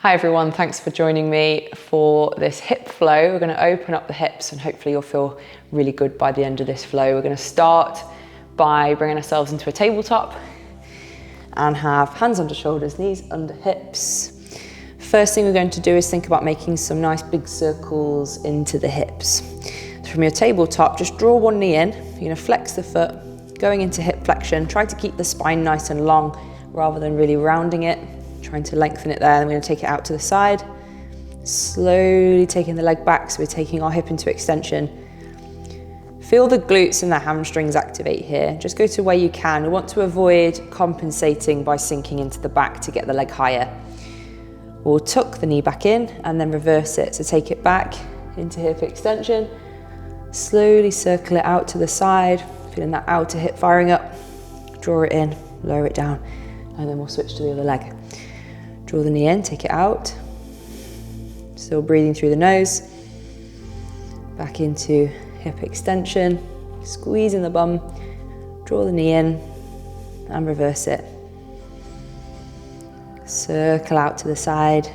Hi everyone, thanks for joining me for this hip flow. We're going to open up the hips and hopefully you'll feel really good by the end of this flow. We're going to start by bringing ourselves into a tabletop and have hands under shoulders, knees under hips. First thing we're going to do is think about making some nice big circles into the hips. So from your tabletop, just draw one knee in. You're going to flex the foot, going into hip flexion. Try to keep the spine nice and long rather than really rounding it. Trying to lengthen it there. I'm going to take it out to the side. Slowly taking the leg back, so we're taking our hip into extension. Feel the glutes and the hamstrings activate here. Just go to where you can. We want to avoid compensating by sinking into the back to get the leg higher. We'll tuck the knee back in and then reverse it. So take it back into hip extension. Slowly circle it out to the side. Feeling that outer hip firing up. Draw it in, lower it down, and then we'll switch to the other leg. Draw the knee in, take it out. Still breathing through the nose. Back into hip extension. Squeezing the bum. Draw the knee in and reverse it. Circle out to the side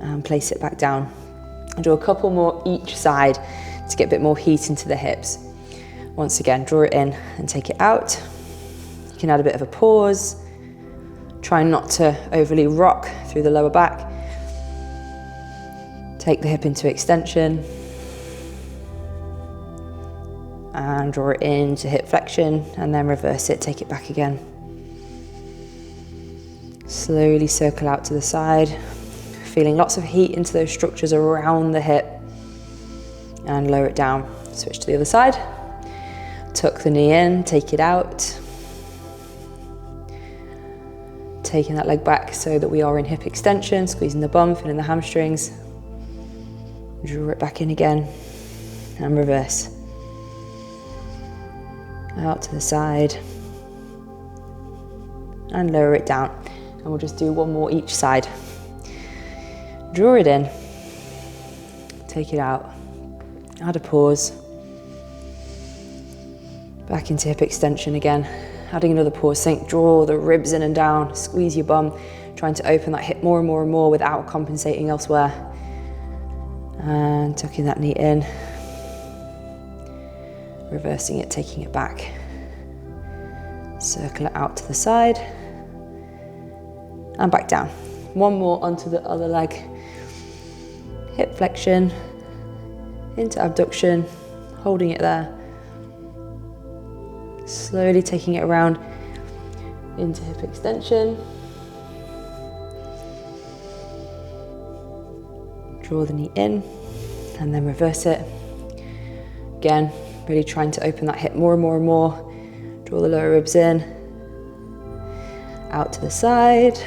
and place it back down. And do a couple more each side to get a bit more heat into the hips. Once again, draw it in and take it out. You can add a bit of a pause. Try not to overly rock through the lower back. Take the hip into extension. And draw it into hip flexion and then reverse it, take it back again. Slowly circle out to the side. Feeling lots of heat into those structures around the hip. And lower it down. Switch to the other side. Tuck the knee in, take it out. Taking that leg back so that we are in hip extension, squeezing the bum, feeling the hamstrings. Draw it back in again and reverse. Out to the side and lower it down. And we'll just do one more each side. Draw it in, take it out, add a pause. Back into hip extension again. Adding another pause, think, draw the ribs in and down, squeeze your bum, trying to open that hip more and more and more without compensating elsewhere. And tucking that knee in, reversing it, taking it back. Circle it out to the side and back down. One more onto the other leg. Hip flexion, into abduction, holding it there. Slowly taking it around into hip extension. Draw the knee in and then reverse it. Again, really trying to open that hip more and more and more. Draw the lower ribs in. Out to the side.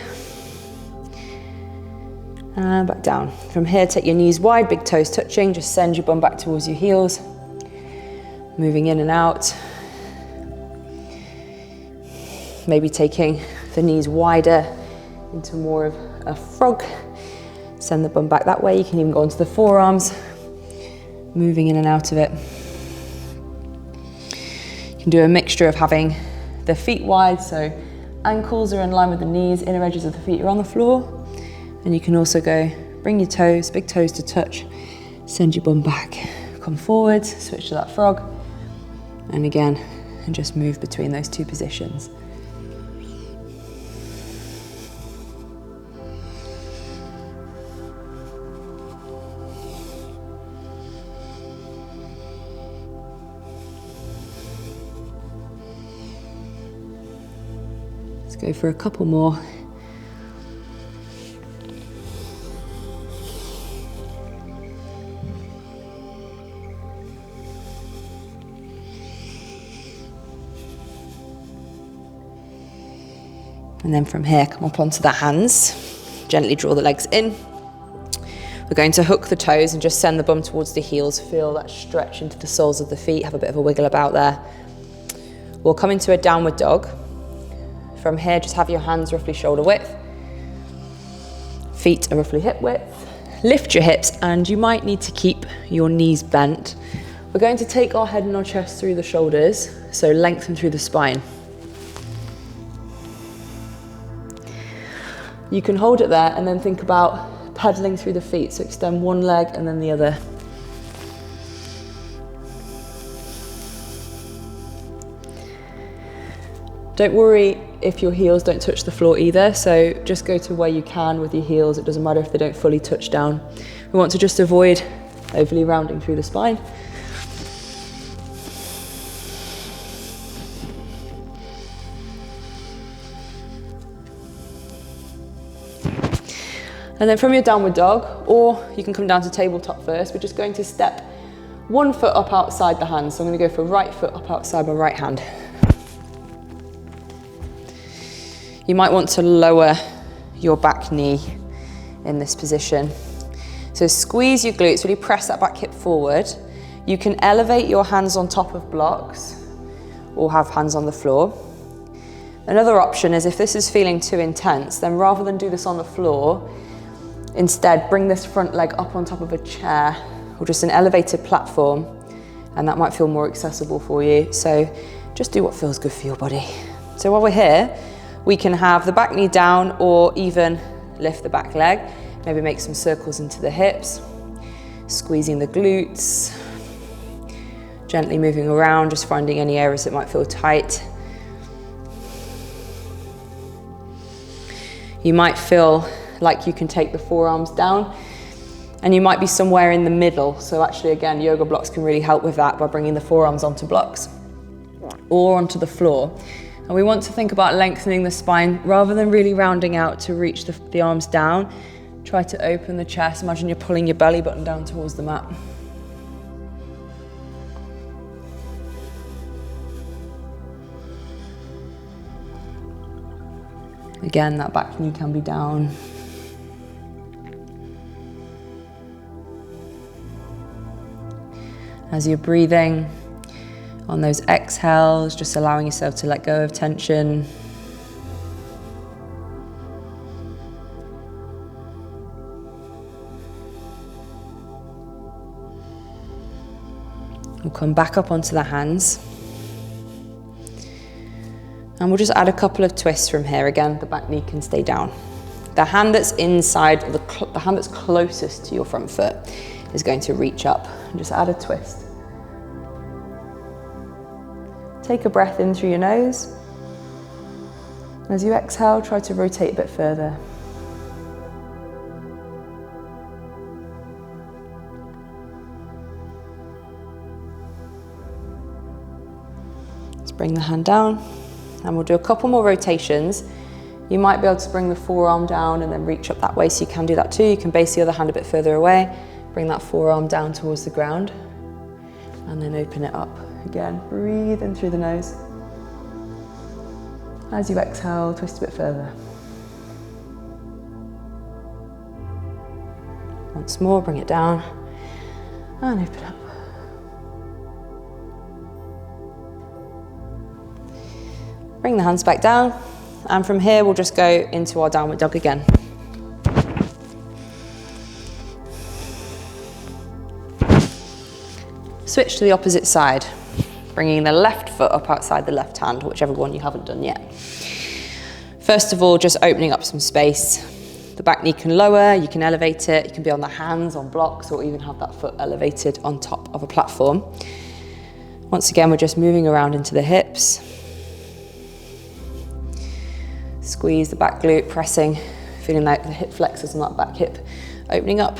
And back down. From here, take your knees wide, big toes touching. Just send your bum back towards your heels. Moving in and out. Maybe taking the knees wider into more of a frog. Send the bum back that way. You can even go onto the forearms, moving in and out of it. You can do a mixture of having the feet wide, so ankles are in line with the knees, inner edges of the feet are on the floor. And you can also go, bring your toes, big toes to touch, send your bum back, come forward, switch to that frog, and again, and just move between those two positions. Go for a couple more. And then from here, come up onto the hands. Gently draw the legs in. We're going to hook the toes and just send the bum towards the heels. Feel that stretch into the soles of the feet. Have a bit of a wiggle about there. We'll come into a downward dog. From here, just have your hands roughly shoulder width. Feet are roughly hip width. Lift your hips and you might need to keep your knees bent. We're going to take our head and our chest through the shoulders, so lengthen through the spine. You can hold it there and then think about pedaling through the feet. So extend one leg and then the other. Don't worry if your heels don't touch the floor either, so just go to where you can with your heels. It doesn't matter if they don't fully touch down. We want to just avoid overly rounding through the spine. And then from your downward dog, or you can come down to tabletop first, we're just going to step one foot up outside the hand. So I'm going to go for right foot up outside my right hand. You might want to lower your back knee in this position. So squeeze your glutes, really press that back hip forward. You can elevate your hands on top of blocks or have hands on the floor. Another option is if this is feeling too intense, then rather than do this on the floor, instead bring this front leg up on top of a chair or just an elevated platform, and that might feel more accessible for you. So just do what feels good for your body. So while we're here, we can have the back knee down or even lift the back leg. Maybe make some circles into the hips, squeezing the glutes, gently moving around, just finding any areas that might feel tight. You might feel like you can take the forearms down, and you might be somewhere in the middle. So actually, again, yoga blocks can really help with that by bringing the forearms onto blocks or onto the floor. And we want to think about lengthening the spine rather than really rounding out to reach the arms down. Try to open the chest. Imagine you're pulling your belly button down towards the mat. Again, that back knee can be down. As you're breathing, on those exhales, just allowing yourself to let go of tension. We'll come back up onto the hands. And we'll just add a couple of twists from here. Again, the back knee can stay down. The hand that's inside, or the hand that's closest to your front foot is going to reach up and just add a twist. Take a breath in through your nose. As you exhale, try to rotate a bit further. Let's bring the hand down, and we'll do a couple more rotations. You might be able to bring the forearm down and then reach up that way, so you can do that too. You can base the other hand a bit further away, bring that forearm down towards the ground, and then open it up. Again, breathe in through the nose. As you exhale, twist a bit further. Once more, bring it down and open up. Bring the hands back down, and from here we'll just go into our downward dog again. Switch to the opposite side, bringing the left foot up outside the left hand, whichever one you haven't done yet. First of all, just opening up some space. The back knee can lower, you can elevate it, you can be on the hands, on blocks, or even have that foot elevated on top of a platform. Once again, we're just moving around into the hips. Squeeze the back glute, pressing, feeling like the hip flexors on that back hip opening up.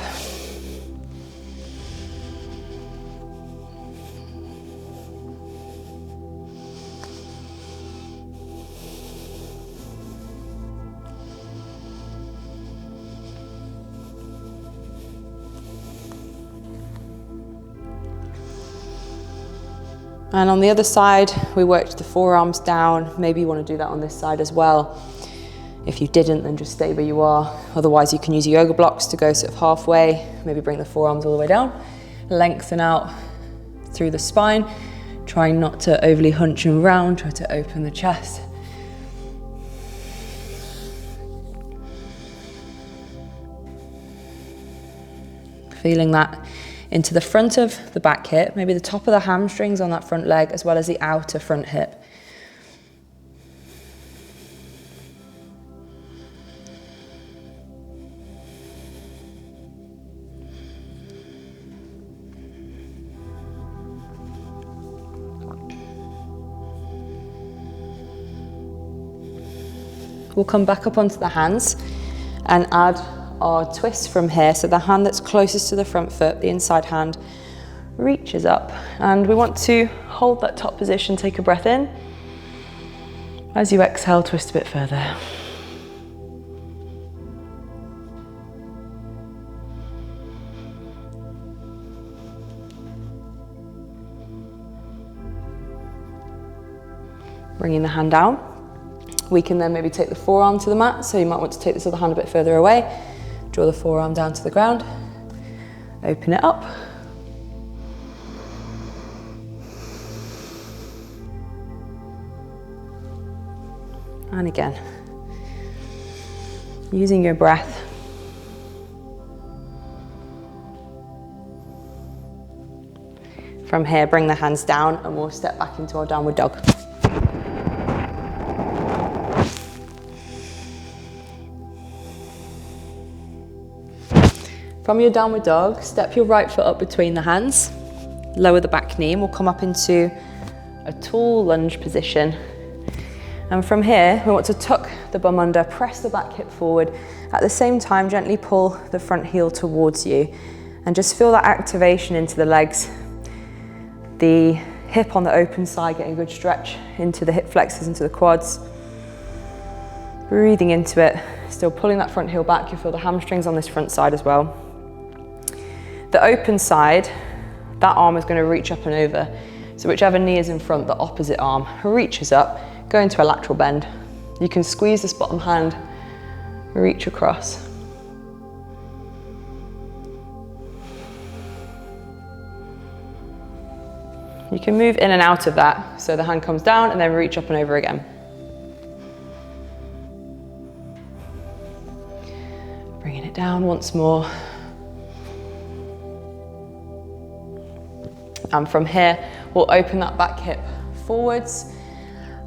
And on the other side, we worked the forearms down. Maybe you want to do that on this side as well. If you didn't, then just stay where you are. Otherwise, you can use your yoga blocks to go sort of halfway. Maybe bring the forearms all the way down. Lengthen out through the spine. Trying not to overly hunch and round. Try to open the chest. Feeling that into the front of the back hip, maybe the top of the hamstrings on that front leg, as well as the outer front hip. We'll come back up onto the hands and add our twist from here. So the hand that's closest to the front foot, the inside hand, reaches up. And we want to hold that top position, take a breath in. As you exhale, twist a bit further. Bringing the hand down. We can then maybe take the forearm to the mat, so you might want to take this other hand a bit further away. Draw the forearm down to the ground. Open it up. And again. Using your breath. From here, bring the hands down and we'll step back into our downward dog. From your downward dog, step your right foot up between the hands, lower the back knee, and we'll come up into a tall lunge position. And from here, we want to tuck the bum under, press the back hip forward. At the same time, gently pull the front heel towards you and just feel that activation into the legs. The hip on the open side, getting a good stretch into the hip flexors, into the quads. Breathing into it, still pulling that front heel back. You'll feel the hamstrings on this front side as well. The open side, that arm is going to reach up and over. So whichever knee is in front, the opposite arm reaches up, go into a lateral bend. You can squeeze this bottom hand, reach across. You can move in and out of that, so the hand comes down and then reach up and over again. Bringing it down once more. And from here, we'll open that back hip forwards.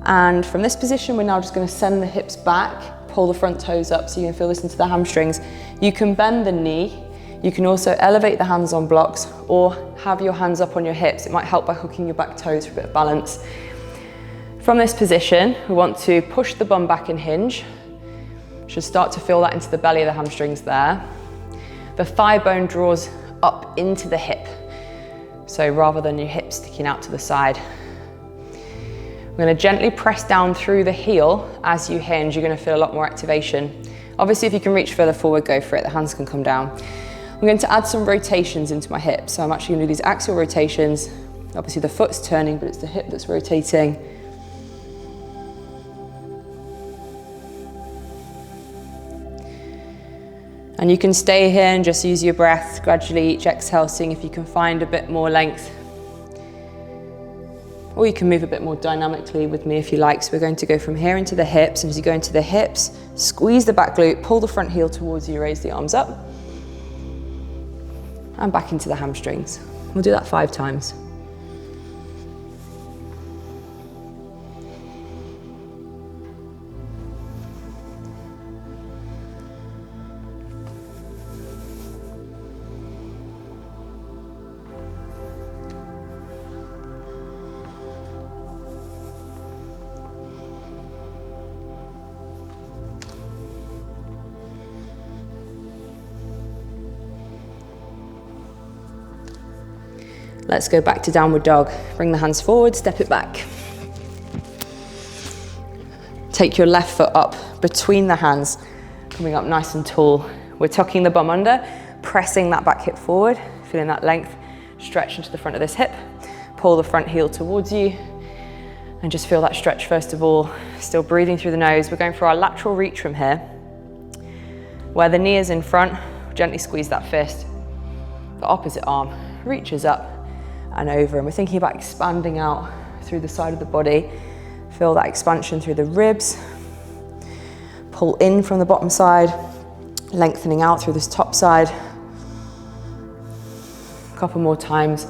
And from this position, we're now just going to send the hips back, pull the front toes up so you can feel this into the hamstrings. You can bend the knee. You can also elevate the hands on blocks or have your hands up on your hips. It might help by hooking your back toes for a bit of balance. From this position, we want to push the bum back and hinge. Should start to feel that into the belly of the hamstrings there. The thigh bone draws up into the hip. So rather than your hips sticking out to the side. We're going to gently press down through the heel as you hinge. You're going to feel a lot more activation. Obviously, if you can reach further forward, go for it. The hands can come down. I'm going to add some rotations into my hips. So I'm actually going to do these axial rotations. Obviously the foot's turning, but it's the hip that's rotating. And you can stay here and just use your breath gradually, each exhale, seeing if you can find a bit more length. Or you can move a bit more dynamically with me if you like. So we're going to go from here into the hips, and as you go into the hips, squeeze the back glute, pull the front heel towards you, raise the arms up, and back into the hamstrings. We'll do that 5 times. Let's go back to downward dog. Bring the hands forward, step it back. Take your left foot up between the hands, coming up nice and tall. We're tucking the bum under, pressing that back hip forward, feeling that length, stretch into the front of this hip. Pull the front heel towards you, and just feel that stretch first of all. Still breathing through the nose. We're going for our lateral reach from here. Where the knee is in front, gently squeeze that fist. The opposite arm reaches up and over, and we're thinking about expanding out through the side of the body. Feel that expansion through the ribs. Pull in from the bottom side, lengthening out through this top side. A couple more times.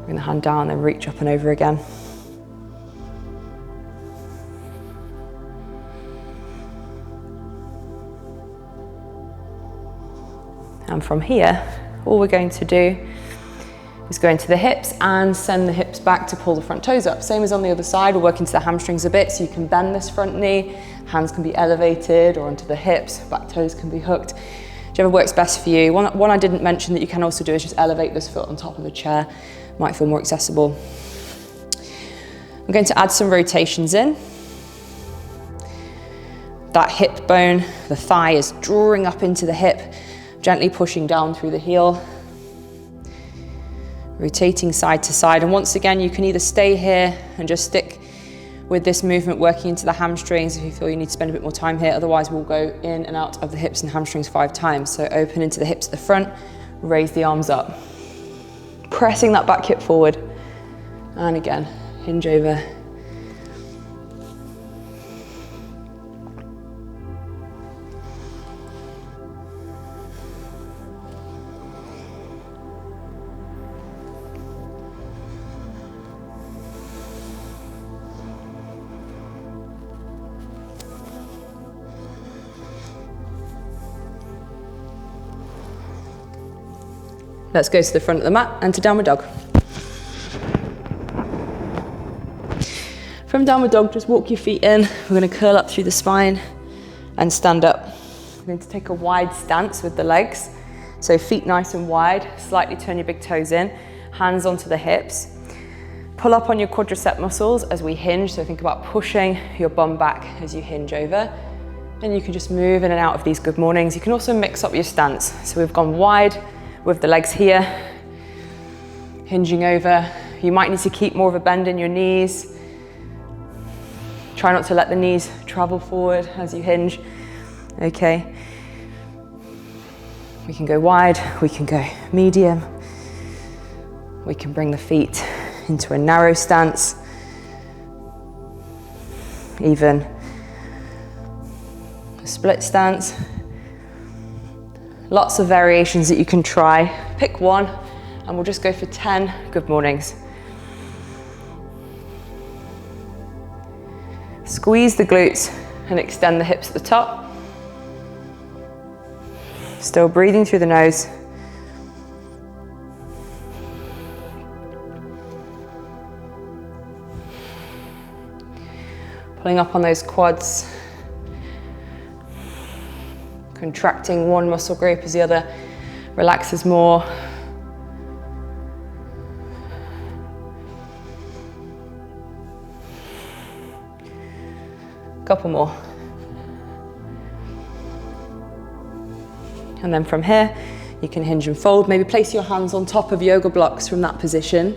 Bring the hand down, then reach up and over again. And from here, all we're going to do is go into the hips and send the hips back to pull the front toes up. Same as on the other side, we'll work into the hamstrings a bit, so you can bend this front knee, hands can be elevated or onto the hips, back toes can be hooked. Whichever works best for you. One I didn't mention that you can also do is just elevate this foot on top of a chair. Might feel more accessible. I'm going to add some rotations in. That hip bone, the thigh is drawing up into the hip, gently pushing down through the heel. Rotating side to side, and once again you can either stay here and just stick with this movement working into the hamstrings if you feel you need to spend a bit more time here, otherwise we'll go in and out of the hips and hamstrings 5 times. So open into the hips at the front, raise the arms up, pressing that back hip forward, and again, hinge over. Let's go to the front of the mat and to downward dog. From downward dog, just walk your feet in. We're going to curl up through the spine and stand up. We're going to take a wide stance with the legs. So feet nice and wide, slightly turn your big toes in, hands onto the hips. Pull up on your quadricep muscles as we hinge. So think about pushing your bum back as you hinge over. And you can just move in and out of these good mornings. You can also mix up your stance. So we've gone wide with the legs here, hinging over. You might need to keep more of a bend in your knees. Try not to let the knees travel forward as you hinge. Okay. We can go wide, we can go medium. We can bring the feet into a narrow stance. Even a split stance. Lots of variations that you can try. Pick one and we'll just go for 10 good mornings. Squeeze the glutes and extend the hips at the top. Still breathing through the nose. Pulling up on those quads. Contracting one muscle group as the other relaxes more. Couple more. And then from here, you can hinge and fold. Maybe place your hands on top of yoga blocks from that position,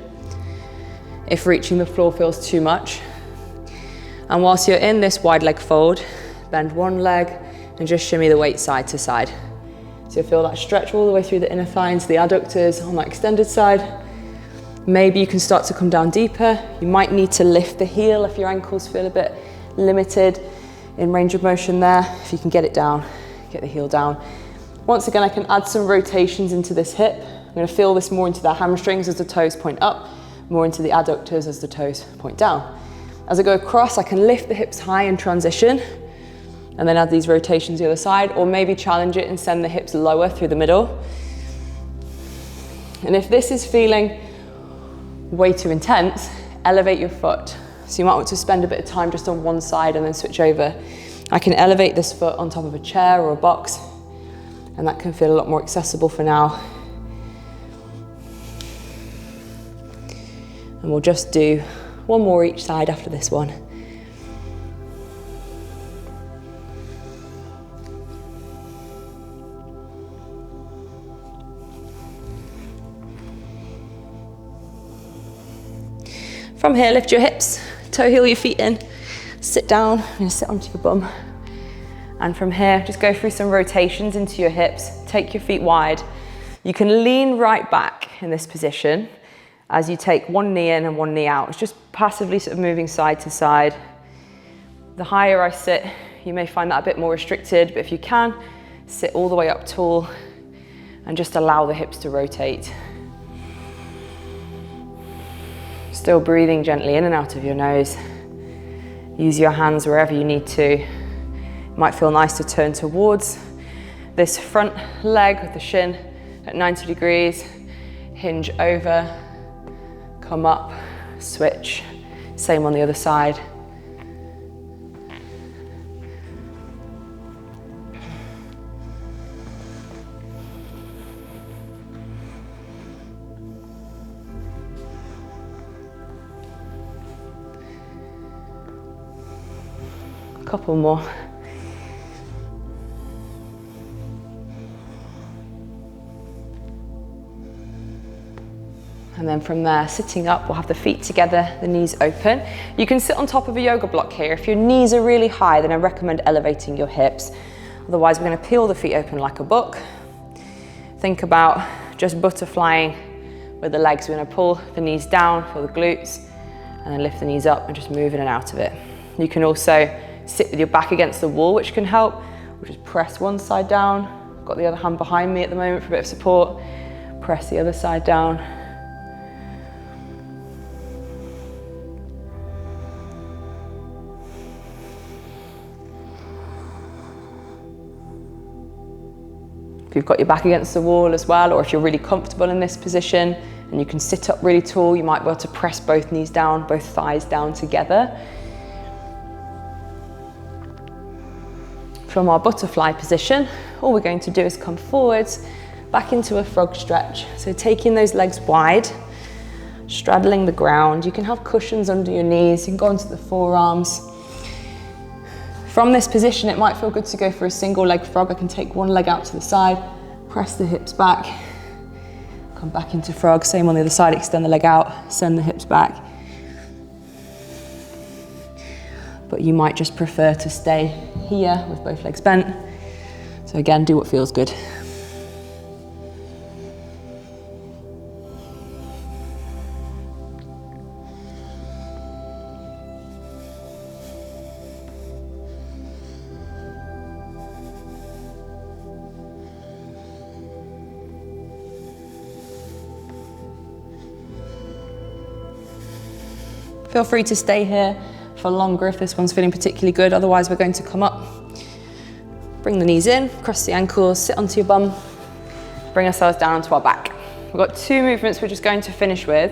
if reaching the floor feels too much. And whilst you're in this wide leg fold, bend one leg and just shimmy the weight side to side. So you'll feel that stretch all the way through the inner thigh into the adductors on that extended side. Maybe you can start to come down deeper. You might need to lift the heel if your ankles feel a bit limited in range of motion there. If you can get it down, get the heel down. Once again, I can add some rotations into this hip. I'm going to feel this more into the hamstrings as the toes point up, more into the adductors as the toes point down. As I go across, I can lift the hips high and transition, and then add these rotations the other side, or maybe challenge it and send the hips lower through the middle. And if this is feeling way too intense, elevate your foot. So you might want to spend a bit of time just on one side and then switch over. I can elevate this foot on top of a chair or a box, and that can feel a lot more accessible for now. And we'll just do one more each side after this one. From here, lift your hips, toe heel your feet in, sit down, I'm gonna sit onto your bum. And from here, just go through some rotations into your hips, take your feet wide. You can lean right back in this position as you take one knee in and one knee out. It's just passively sort of moving side to side. The higher I sit, you may find that a bit more restricted, but if you can, sit all the way up tall and just allow the hips to rotate. Still breathing gently in and out of your nose. Use your hands wherever you need to. It might feel nice to turn towards this front leg with the shin at 90 degrees. Hinge over come up, switch, same on the other side. A couple more. And then from there, sitting up, we'll have the feet together, the knees open. You can sit on top of a yoga block here. If your knees are really high, then I recommend elevating your hips. Otherwise, we're going to peel the feet open like a book. Think about just butterflying with the legs. We're going to pull the knees down for the glutes and then lift the knees up and just move in and out of it. You can also sit with your back against the wall, which can help. We'll just press one side down. Got the other hand behind me at the moment for a bit of support. Press the other side down. If you've got your back against the wall as well, or if you're really comfortable in this position and you can sit up really tall, you might be able to press both knees down, both thighs down together. From our butterfly position, all we're going to do is come forwards, back into a frog stretch. So taking those legs wide, straddling the ground. You can have cushions under your knees, you can go onto the forearms. From this position, it might feel good to go for a single leg frog. I can take one leg out to the side, press the hips back, come back into frog. Same on the other side, extend the leg out, send the hips back. But you might just prefer to stay here with both legs bent. So again, do what feels good. Feel free to stay here for longer if this one's feeling particularly good. Otherwise, we're going to come up, bring the knees in, cross the ankles, sit onto your bum, bring ourselves down onto our back. We've got two movements we're just going to finish with.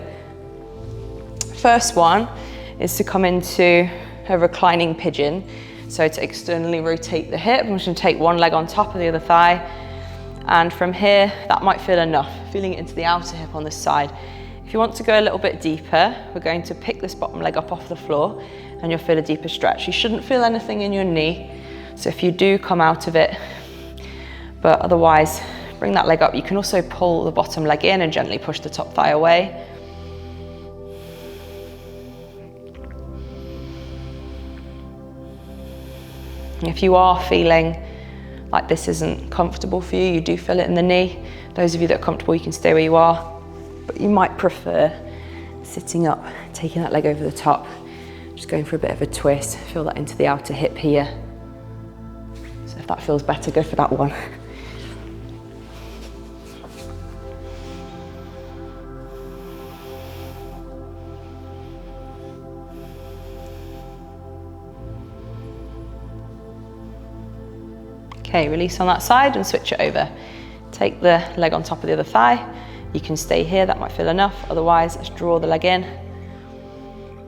First one is to come into a reclining pigeon. So to externally rotate the hip, I'm just going to take one leg on top of the other thigh. And from here, that might feel enough, feeling it into the outer hip on this side. If you want to go a little bit deeper, we're going to pick this bottom leg up off the floor and you'll feel a deeper stretch. You shouldn't feel anything in your knee. So if you do, come out of it. But otherwise, bring that leg up. You can also pull the bottom leg in and gently push the top thigh away. If you are feeling like this isn't comfortable for you, you do feel it in the knee. Those of you that are comfortable, you can stay where you are. But you might prefer sitting up, taking that leg over the top, just going for a bit of a twist. Feel that into the outer hip here. So if that feels better, go for that one. Okay, release on that side and switch it over. Take the leg on top of the other thigh. You can stay here, that might feel enough. Otherwise, let's draw the leg in.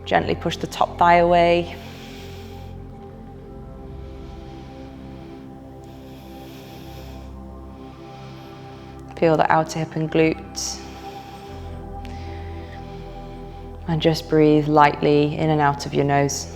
Gently push the top thigh away. Feel the outer hip and glutes. And just breathe lightly in and out of your nose.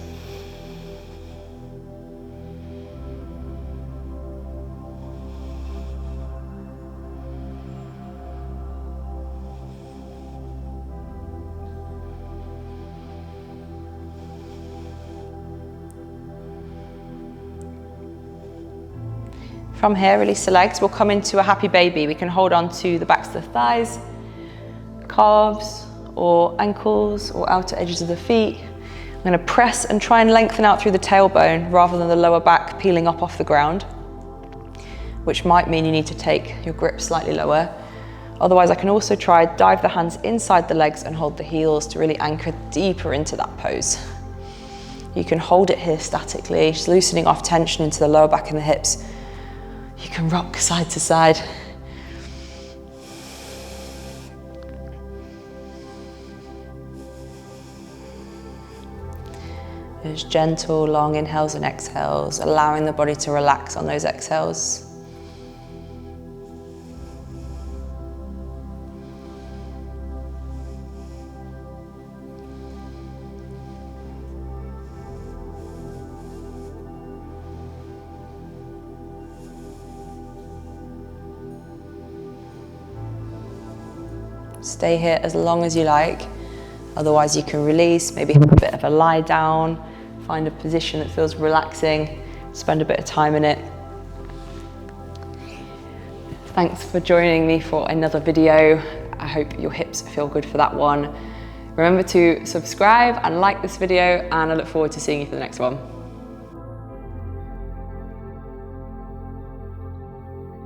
From here, release the legs. We'll come into a happy baby. We can hold on to the backs of the thighs, calves, or ankles, or outer edges of the feet. I'm going to press and try and lengthen out through the tailbone rather than the lower back peeling up off the ground, which might mean you need to take your grip slightly lower. Otherwise, I can also try dive the hands inside the legs and hold the heels to really anchor deeper into that pose. You can hold it here statically, just loosening off tension into the lower back and the hips. You can rock side to side. Just gentle, long inhales and exhales, allowing the body to relax on those exhales. Stay here as long as you like, otherwise you can release, maybe have a bit of a lie down, find a position that feels relaxing, spend a bit of time in it. Thanks for joining me for another video. I hope your hips feel good for that one. Remember to subscribe and like this video, and I look forward to seeing you for the next one.